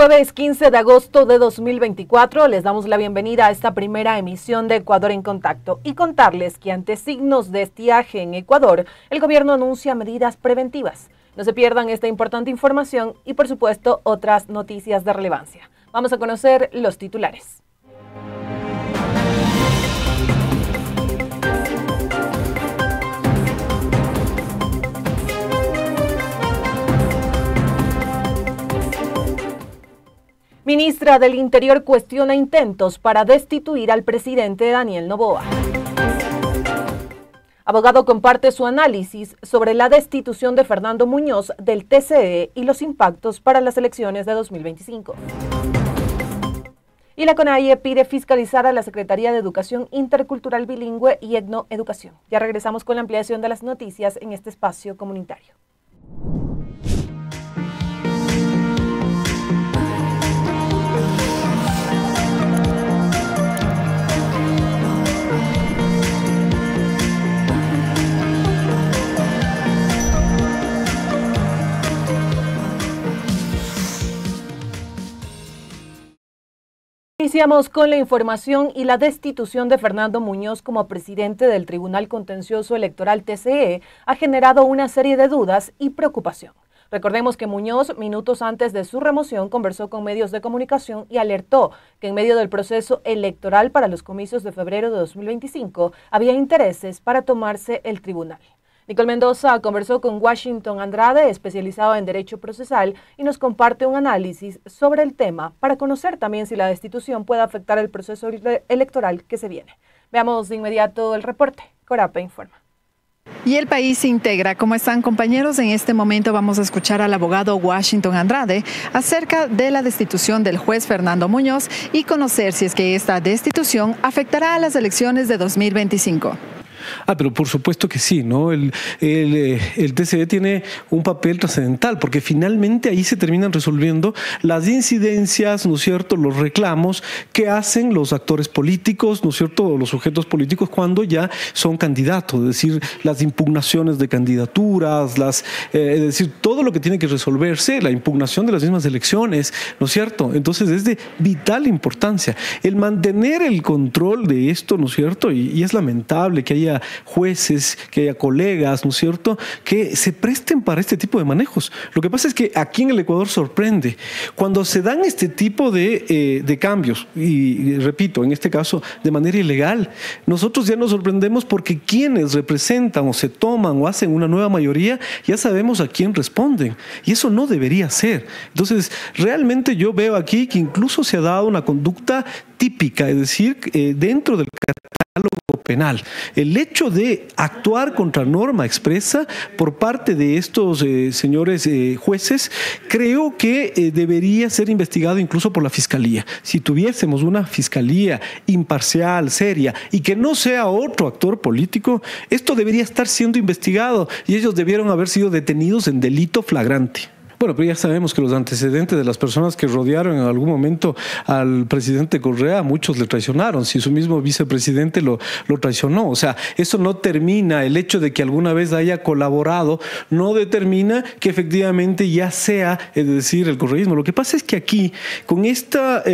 Jueves 15 de agosto de 2024, les damos la bienvenida a esta primera emisión de Ecuador en Contacto y contarles que ante signos de estiaje en Ecuador, el gobierno anuncia medidas preventivas. No se pierdan esta importante información y, por supuesto, otras noticias de relevancia. Vamos a conocer los titulares. Ministra del Interior cuestiona intentos para destituir al presidente Daniel Noboa. Abogado comparte su análisis sobre la destitución de Fernando Muñoz del TCE y los impactos para las elecciones de 2025. Y la CONAIE pide fiscalizar a la Secretaría de Educación Intercultural Bilingüe y Etnoeducación. Ya regresamos con la ampliación de las noticias en este espacio comunitario. Iniciamos con la información y la destitución de Fernando Muñoz como presidente del Tribunal Contencioso Electoral TCE ha generado una serie de dudas y preocupación. Recordemos que Muñoz, minutos antes de su remoción, conversó con medios de comunicación y alertó que en medio del proceso electoral para los comicios de febrero de 2025 había intereses para tomarse el tribunal. Nicole Mendoza conversó con Washington Andrade, especializado en Derecho Procesal, y nos comparte un análisis sobre el tema para conocer también si la destitución puede afectar el proceso electoral que se viene. Veamos de inmediato el reporte. Corape informa. Y el país se integra. ¿Cómo están, compañeros? En este momento vamos a escuchar al abogado Washington Andrade acerca de la destitución del juez Fernando Muñoz y conocer si es que esta destitución afectará a las elecciones de 2025. Pero por supuesto que sí, ¿no? El TCE tiene un papel trascendental porque finalmente ahí se terminan resolviendo las incidencias, ¿no es cierto?, los reclamos que hacen los actores políticos, ¿no es cierto?, los sujetos políticos cuando ya son candidatos, es decir, las impugnaciones de candidaturas, es decir, todo lo que tiene que resolverse, la impugnación de las mismas elecciones, ¿no es cierto? Entonces es de vital importancia el mantener el control de esto, ¿no es cierto? Y es lamentable que haya jueces, que haya colegas, ¿no es cierto?, que se presten para este tipo de manejos. Lo que pasa es que aquí en el Ecuador sorprende. Cuando se dan este tipo de cambios, y repito, en este caso de manera ilegal, nosotros ya nos sorprendemos porque quienes representan o se toman o hacen una nueva mayoría, ya sabemos a quién responden. Y eso no debería ser. Entonces, realmente yo veo aquí que incluso se ha dado una conducta típica, es decir, dentro del catálogo penal. El hecho de actuar contra norma expresa por parte de estos señores jueces, creo que debería ser investigado incluso por la Fiscalía. Si tuviésemos una Fiscalía imparcial, seria, y que no sea otro actor político, esto debería estar siendo investigado y ellos debieron haber sido detenidos en delito flagrante. Bueno, pero ya sabemos que los antecedentes de las personas que rodearon en algún momento al presidente Correa, muchos le traicionaron. Si su mismo vicepresidente lo traicionó. O sea, eso no termina, el hecho de que alguna vez haya colaborado, no determina que efectivamente ya sea, es decir, el correísmo. Lo que pasa es que aquí, con esta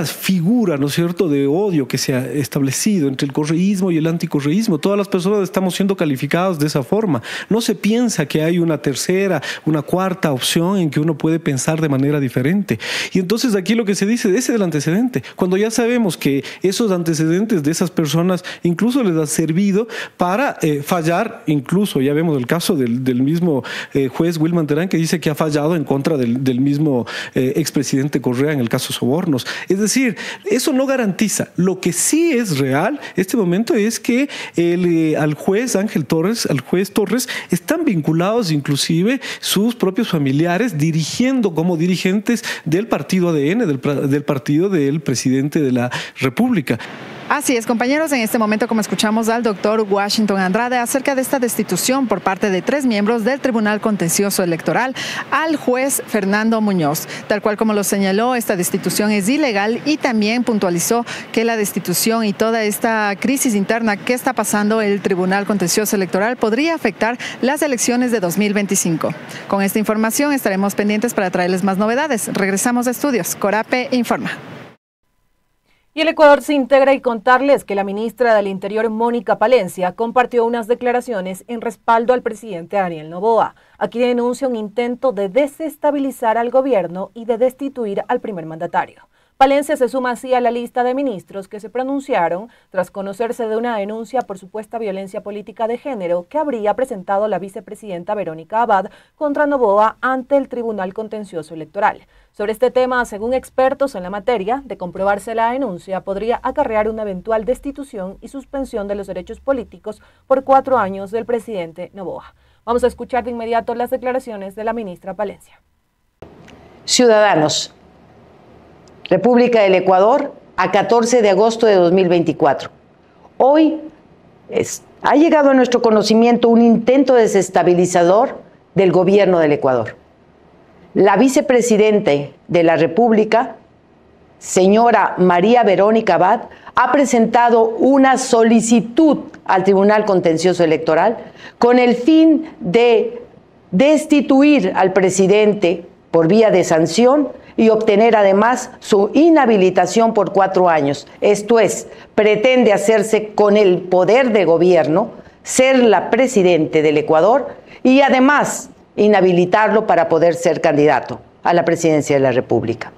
figura, ¿no es cierto?, de odio que se ha establecido entre el correísmo y el anticorreísmo, todas las personas estamos siendo calificadas de esa forma. No se piensa que hay una tercera, una cuarta opción en que uno puede pensar de manera diferente. Y entonces aquí lo que se dice, ese es el antecedente. Cuando ya sabemos que esos antecedentes de esas personas incluso les ha servido para fallar, incluso ya vemos el caso del mismo juez Wilman Terán, que dice que ha fallado en contra del mismo expresidente Correa en el caso Sobornos. Es decir, eso no garantiza. Lo que sí es real este momento es que al juez Ángel Torres, al juez Torres, están vinculados inclusive sus propios familiares dirigiendo como dirigentes del partido ADN, del partido del presidente de la República. Así es, compañeros, en este momento como escuchamos al doctor Washington Andrade acerca de esta destitución por parte de 3 miembros del Tribunal Contencioso Electoral al juez Fernando Muñoz. Tal cual como lo señaló, esta destitución es ilegal y también puntualizó que la destitución y toda esta crisis interna que está pasando el Tribunal Contencioso Electoral podría afectar las elecciones de 2025. Con esta información estaremos pendientes para traerles más novedades. Regresamos a estudios. Corape informa. Y el Ecuador se integra y contarles que la ministra del Interior, Mónica Palencia, compartió unas declaraciones en respaldo al presidente Daniel Noboa. Aquí denuncia un intento de desestabilizar al gobierno y de destituir al primer mandatario. Palencia se suma así a la lista de ministros que se pronunciaron tras conocerse de una denuncia por supuesta violencia política de género que habría presentado la vicepresidenta Verónica Abad contra Noboa ante el Tribunal Contencioso Electoral. Sobre este tema, según expertos en la materia, de comprobarse la denuncia, podría acarrear una eventual destitución y suspensión de los derechos políticos por 4 años del presidente Noboa. Vamos a escuchar de inmediato las declaraciones de la ministra Palencia. Ciudadanos, República del Ecuador, a 14 de agosto de 2024. Hoy ha llegado a nuestro conocimiento un intento desestabilizador del gobierno del Ecuador. La vicepresidenta de la República, señora María Verónica Abad, ha presentado una solicitud al Tribunal Contencioso Electoral con el fin de destituir al presidente por vía de sanción y obtener además su inhabilitación por 4 años. Esto es, pretende hacerse con el poder de gobierno, ser la presidente del Ecuador y además inhabilitarlo para poder ser candidato a la presidencia de la República.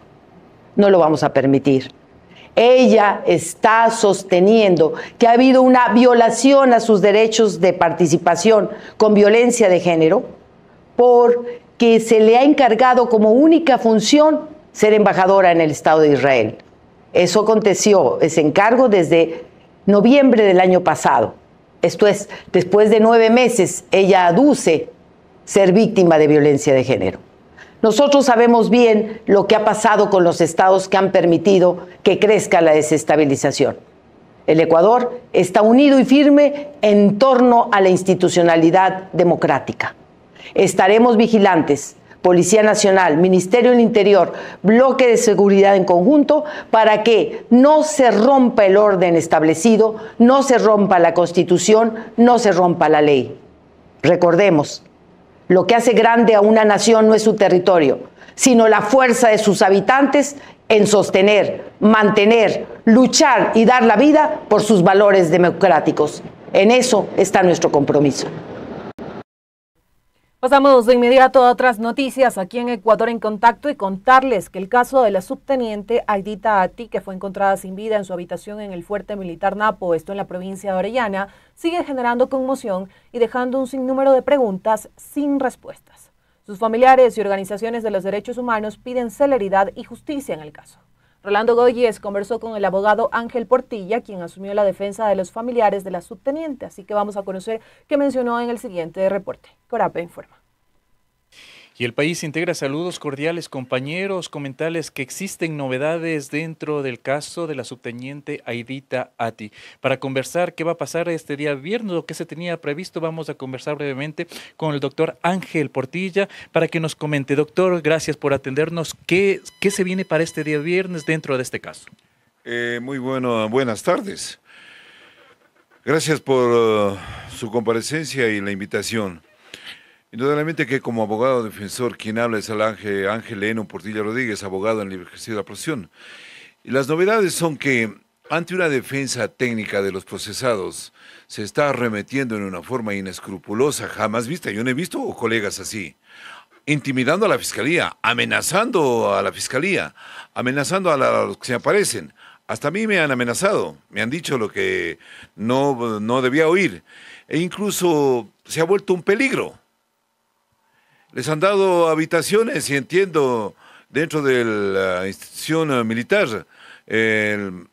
No lo vamos a permitir. Ella está sosteniendo que ha habido una violación a sus derechos de participación con violencia de género porque se le ha encargado como única función ser embajadora en el Estado de Israel. Eso aconteció, ese encargo desde noviembre del año pasado. Esto es, después de 9 meses, ella aduce ser víctima de violencia de género. Nosotros sabemos bien lo que ha pasado con los estados que han permitido que crezca la desestabilización. El Ecuador está unido y firme en torno a la institucionalidad democrática. Estaremos vigilantes, Policía Nacional, Ministerio del Interior, bloque de seguridad en conjunto, para que no se rompa el orden establecido, no se rompa la Constitución, no se rompa la ley. Recordemos, lo que hace grande a una nación no es su territorio, sino la fuerza de sus habitantes en sostener, mantener, luchar y dar la vida por sus valores democráticos. En eso está nuestro compromiso. Pasamos de inmediato a otras noticias aquí en Ecuador en Contacto y contarles que el caso de la subteniente Aidita Ati, que fue encontrada sin vida en su habitación en el fuerte militar Napo, esto en la provincia de Orellana, sigue generando conmoción y dejando un sinnúmero de preguntas sin respuestas. Sus familiares y organizaciones de los derechos humanos piden celeridad y justicia en el caso. Rolando Goyes conversó con el abogado Ángel Portilla, quien asumió la defensa de los familiares de la subteniente, así que vamos a conocer qué mencionó en el siguiente reporte. Corape informa. Y el país integra saludos cordiales, compañeros, comentarles que existen novedades dentro del caso de la subteniente Aidita Ati. Para conversar qué va a pasar este día viernes, lo que se tenía previsto, vamos a conversar brevemente con el doctor Ángel Portilla para que nos comente. Doctor, gracias por atendernos. ¿Qué se viene para este día viernes dentro de este caso? Muy buenas tardes. Gracias por su comparecencia y la invitación. Indudablemente que como abogado defensor, quien habla es el Ángel Eno Portilla Rodríguez, abogado en el ejercicio de la profesión. Y las novedades son que ante una defensa técnica de los procesados se está arremetiendo en una forma inescrupulosa, jamás vista. Yo no he visto colegas así, intimidando a la fiscalía, amenazando a la fiscalía, amenazando a los que se aparecen. Hasta a mí me han amenazado, me han dicho lo que no debía oír. E incluso se ha vuelto un peligro. Les han dado habitaciones, y entiendo, dentro de la institución militar, el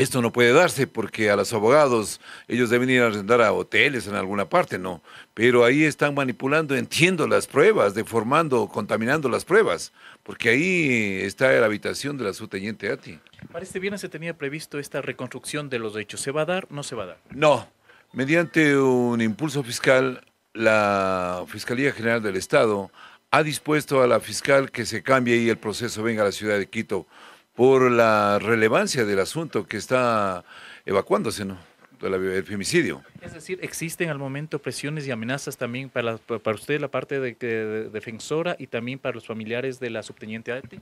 esto no puede darse porque a los abogados ellos deben ir a arrendar a hoteles en alguna parte, ¿no? Pero ahí están manipulando, entiendo, las pruebas, deformando, contaminando las pruebas, porque ahí está la habitación de la subteniente Ati. Para este viernes se tenía previsto esta reconstrucción de los hechos. ¿Se va a dar? ¿No se va a dar? No, mediante un impulso fiscal, la Fiscalía General del Estado ha dispuesto a la fiscal que se cambie y el proceso venga a la ciudad de Quito por la relevancia del asunto que está evacuándose, ¿no? Del femicidio. Es decir, ¿existen al momento presiones y amenazas también para usted, la parte de defensora, y también para los familiares de la subteniente Ati?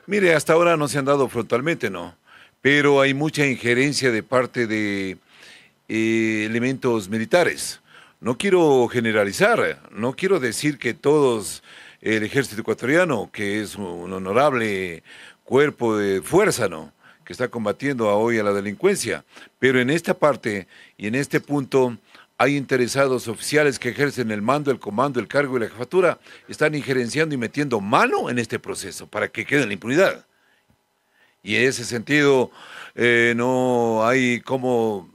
Mire, hasta ahora no se han dado frontalmente, ¿no? Pero hay mucha injerencia de parte de elementos militares. No quiero generalizar, no quiero decir que todos el ejército ecuatoriano, que es un honorable cuerpo de fuerza, ¿no?, que está combatiendo hoy a la delincuencia, pero en esta parte y en este punto hay interesados oficiales que ejercen el mando, el comando, el cargo y la jefatura, están injerenciando y metiendo mano en este proceso para que quede en la impunidad. Y en ese sentido no hay como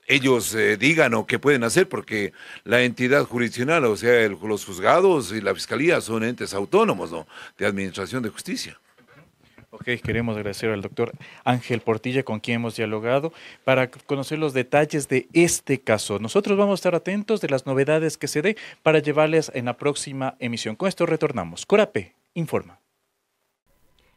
ellos digan o qué pueden hacer, porque la entidad jurisdiccional, o sea, los juzgados y la fiscalía son entes autónomos, ¿no?, de administración de justicia. Ok, queremos agradecer al doctor Ángel Portilla, con quien hemos dialogado, para conocer los detalles de este caso. Nosotros vamos a estar atentos de las novedades que se dé para llevarles en la próxima emisión. Con esto retornamos. Corape informa.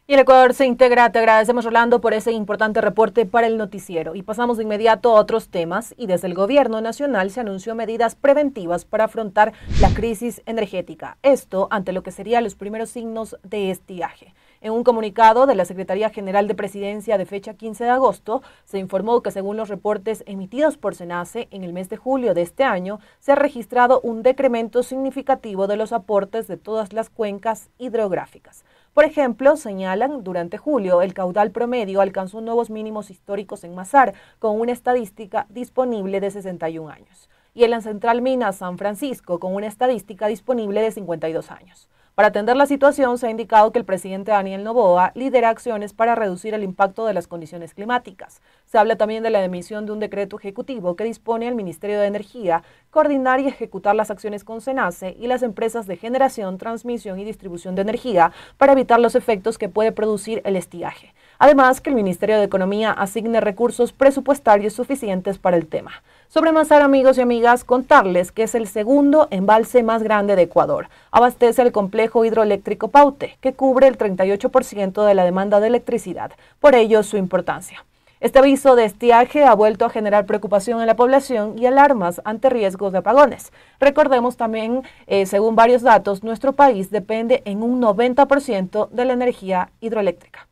Y el Ecuador se integra. Te agradecemos, Rolando, por ese importante reporte para el noticiero. Y pasamos de inmediato a otros temas. Y desde el Gobierno Nacional se anunció medidas preventivas para afrontar la crisis energética. Esto ante lo que serían los primeros signos de estiaje. En un comunicado de la Secretaría General de Presidencia de fecha 15 de agosto, se informó que según los reportes emitidos por SENACE, en el mes de julio de este año, se ha registrado un decremento significativo de los aportes de todas las cuencas hidrográficas. Por ejemplo, señalan, durante julio el caudal promedio alcanzó nuevos mínimos históricos en Masar, con una estadística disponible de 61 años, y en la Central Minas San Francisco, con una estadística disponible de 52 años. Para atender la situación, se ha indicado que el presidente Daniel Noboa lidera acciones para reducir el impacto de las condiciones climáticas. Se habla también de la emisión de un decreto ejecutivo que dispone al Ministerio de Energía coordinar y ejecutar las acciones con SENACE y las empresas de generación, transmisión y distribución de energía para evitar los efectos que puede producir el estiaje. Además, que el Ministerio de Economía asigne recursos presupuestarios suficientes para el tema. Sobre Masar, amigos y amigas, contarles que es el segundo embalse más grande de Ecuador. Abastece el complejo hidroeléctrico Paute, que cubre el 38% de la demanda de electricidad. Por ello, su importancia. Este aviso de estiaje ha vuelto a generar preocupación en la población y alarmas ante riesgos de apagones. Recordemos también, según varios datos, nuestro país depende en un 90% de la energía hidroeléctrica.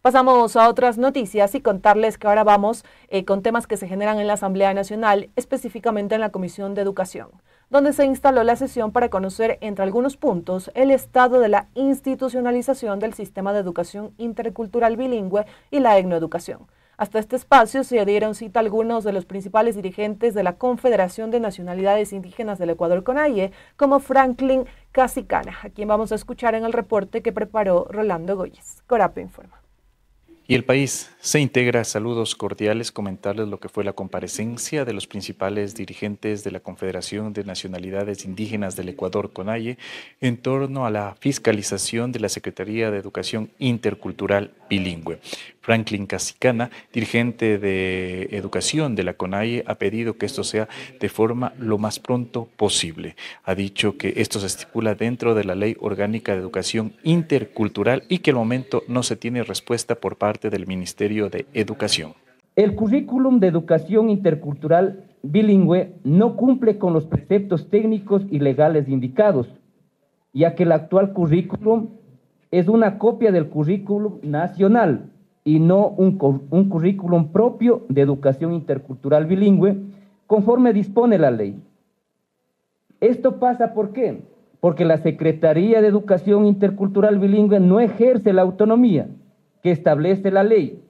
Pasamos a otras noticias y contarles que ahora vamos con temas que se generan en la Asamblea Nacional, específicamente en la Comisión de Educación, donde se instaló la sesión para conocer, entre algunos puntos, el estado de la institucionalización del sistema de educación intercultural bilingüe y la etnoeducación. Hasta este espacio se dieron cita algunos de los principales dirigentes de la Confederación de Nacionalidades Indígenas del Ecuador, CONAIE, como Franklin Casicana, a quien vamos a escuchar en el reporte que preparó Rolando Goyes. Corape informa. Y el país se integra. Saludos cordiales, comentarles lo que fue la comparecencia de los principales dirigentes de la Confederación de Nacionalidades Indígenas del Ecuador, CONAIE, en torno a la fiscalización de la Secretaría de Educación Intercultural Bilingüe. Franklin Casicana, dirigente de Educación de la CONAIE, ha pedido que esto sea de forma lo más pronto posible. Ha dicho que esto se estipula dentro de la Ley Orgánica de Educación Intercultural y que al momento no se tiene respuesta por parte del Ministerio de Educación. El currículum de educación intercultural bilingüe no cumple con los preceptos técnicos y legales indicados, ya que el actual currículum es una copia del currículum nacional y no un currículum propio de educación intercultural bilingüe, conforme dispone la ley. ¿Esto pasa por qué? Porque la Secretaría de Educación Intercultural Bilingüe no ejerce la autonomía que establece la ley.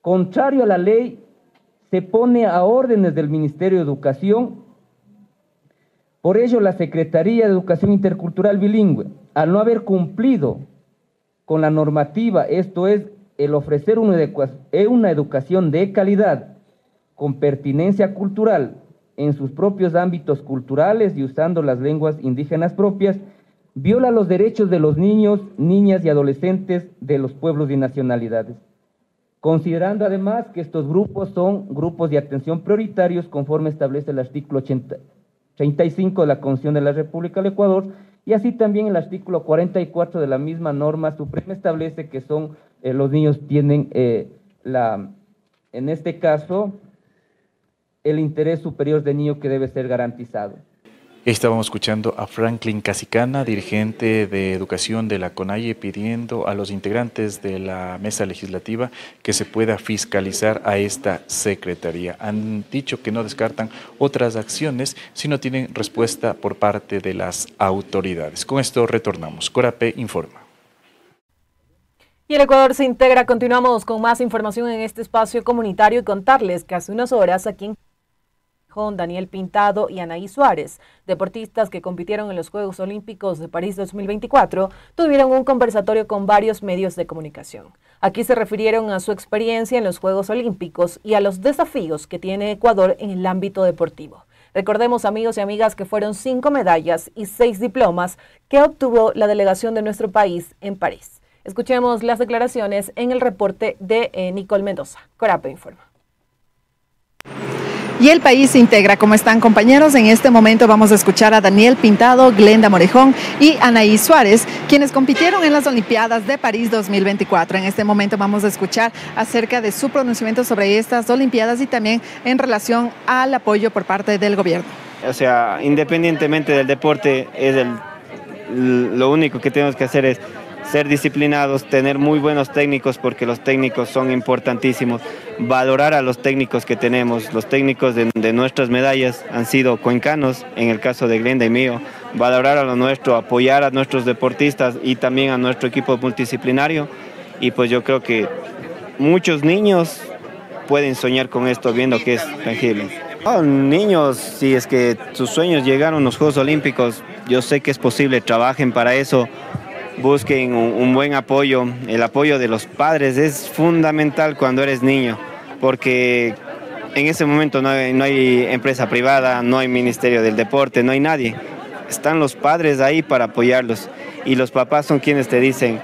Contrario a la ley, se pone a órdenes del Ministerio de Educación. Por ello, la Secretaría de Educación Intercultural Bilingüe, al no haber cumplido con la normativa, esto es, el ofrecer una educación de calidad con pertinencia cultural en sus propios ámbitos culturales y usando las lenguas indígenas propias, viola los derechos de los niños, niñas y adolescentes de los pueblos y nacionalidades, considerando además que estos grupos son grupos de atención prioritarios conforme establece el artículo 35 de la Constitución de la República del Ecuador, y así también el artículo 44 de la misma norma suprema establece que son los niños tienen en este caso el interés superior del niño que debe ser garantizado. Estábamos escuchando a Franklin Casicana, dirigente de Educación de la CONAIE, pidiendo a los integrantes de la mesa legislativa que se pueda fiscalizar a esta secretaría. Han dicho que no descartan otras acciones si no tienen respuesta por parte de las autoridades. Con esto retornamos. Corape informa. Y el Ecuador se integra. Continuamos con más información en este espacio comunitario y contarles que hace unas horas aquí en Daniel Pintado y Anaí Suárez, deportistas que compitieron en los Juegos Olímpicos de París 2024, tuvieron un conversatorio con varios medios de comunicación. Aquí se refirieron a su experiencia en los Juegos Olímpicos y a los desafíos que tiene Ecuador en el ámbito deportivo. Recordemos, amigos y amigas, que fueron 5 medallas y 6 diplomas que obtuvo la delegación de nuestro país en París. Escuchemos las declaraciones en el reporte de Nicole Mendoza. Corape informa. Y el país se integra. ¿Cómo están, compañeros? En este momento vamos a escuchar a Daniel Pintado, Glenda Morejón y Anaí Suárez, quienes compitieron en las Olimpiadas de París 2024. En este momento vamos a escuchar acerca de su pronunciamiento sobre estas Olimpiadas y también en relación al apoyo por parte del gobierno. O sea, independientemente del deporte, lo único que tenemos que hacer es ser disciplinados, tener muy buenos técnicos, porque los técnicos son importantísimos, valorar a los técnicos que tenemos. Los técnicos de nuestras medallas han sido cuencanos, en el caso de Glenda y mío, valorar a lo nuestro, apoyar a nuestros deportistas y también a nuestro equipo multidisciplinario, y pues yo creo que muchos niños pueden soñar con esto viendo que es tangible. Niños, si es que sus sueños llegaron a los Juegos Olímpicos, yo sé que es posible, trabajen para eso. Busquen un buen apoyo. El apoyo de los padres es fundamental cuando eres niño, porque en ese momento no hay empresa privada, no hay Ministerio del Deporte, no hay nadie. Están los padres ahí para apoyarlos, y los papás son quienes te dicen: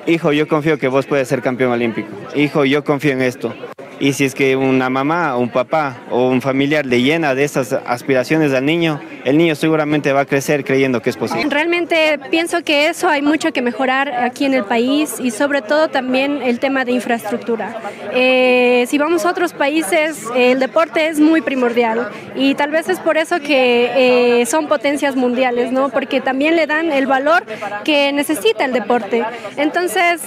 hijo, yo confío que vos puedes ser campeón olímpico, hijo, yo confío en esto. Y si es que una mamá, un papá o un familiar le llena de esas aspiraciones al niño, el niño seguramente va a crecer creyendo que es posible. Realmente pienso que eso hay mucho que mejorar aquí en el país, y sobre todo también el tema de infraestructura. Si vamos a otros países, el deporte es muy primordial, y tal vez es por eso que son potencias mundiales, ¿no? Porque también le dan el valor que necesita el deporte. Entonces,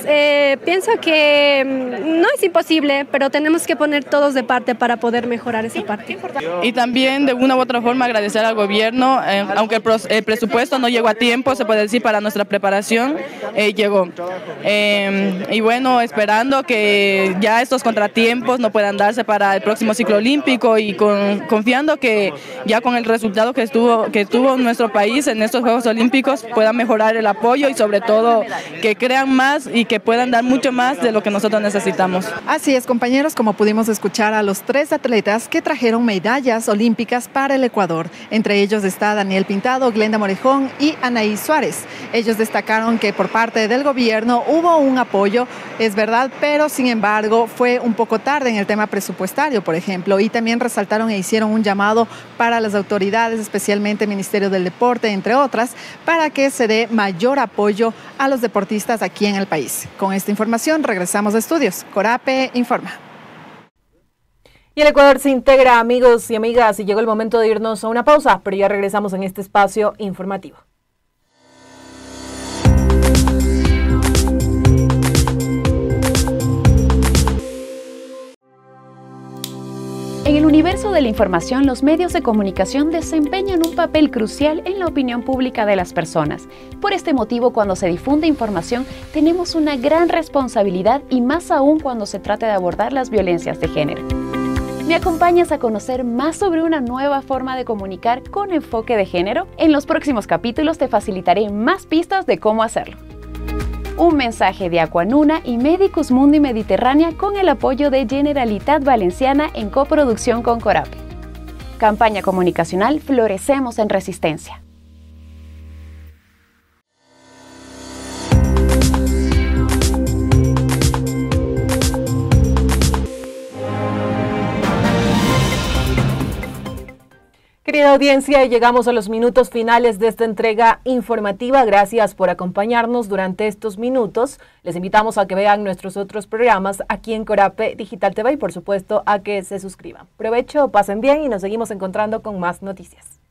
pienso que no es imposible, pero tenemos que poner todos de parte para poder mejorar esa parte. Y también de una u otra forma agradecer al gobierno, aunque el presupuesto no llegó a tiempo, se puede decir, para nuestra preparación, llegó. Y bueno, esperando que ya estos contratiempos no puedan darse para el próximo ciclo olímpico, y confiando que ya con el resultado que tuvo nuestro país en estos Juegos Olímpicos pueda mejorar el apoyo, y sobre todo que crean más y que puedan dar mucho más de lo que nosotros necesitamos. Así es, compañeros, como pudimos escuchar a los 3 atletas que trajeron medallas olímpicas para el Ecuador. Entre ellos está Daniel Pintado, Glenda Morejón y Anaí Suárez. Ellos destacaron que por parte del gobierno hubo un apoyo, es verdad, pero sin embargo fue un poco tarde en el tema presupuestario, por ejemplo, y también resaltaron e hicieron un llamado para las autoridades, especialmente el Ministerio del Deporte, entre otras, para que se dé mayor apoyo a los deportistas aquí en el país. Con esta información regresamos a estudios. Corape informa. Y el Ecuador se integra, amigos y amigas, y llegó el momento de irnos a una pausa, pero ya regresamos en este espacio informativo. En el universo de la información, los medios de comunicación desempeñan un papel crucial en la opinión pública de las personas. Por este motivo, cuando se difunde información, tenemos una gran responsabilidad, y más aún cuando se trata de abordar las violencias de género. ¿Me acompañas a conocer más sobre una nueva forma de comunicar con enfoque de género? En los próximos capítulos te facilitaré más pistas de cómo hacerlo. Un mensaje de Aquanuna y Medicus Mundi Mediterránea con el apoyo de Generalitat Valenciana en coproducción con Corape. Campaña comunicacional Florecemos en Resistencia. Querida audiencia, llegamos a los minutos finales de esta entrega informativa. Gracias por acompañarnos durante estos minutos. Les invitamos a que vean nuestros otros programas aquí en Corape Digital TV y por supuesto a que se suscriban. Provecho, pasen bien y nos seguimos encontrando con más noticias.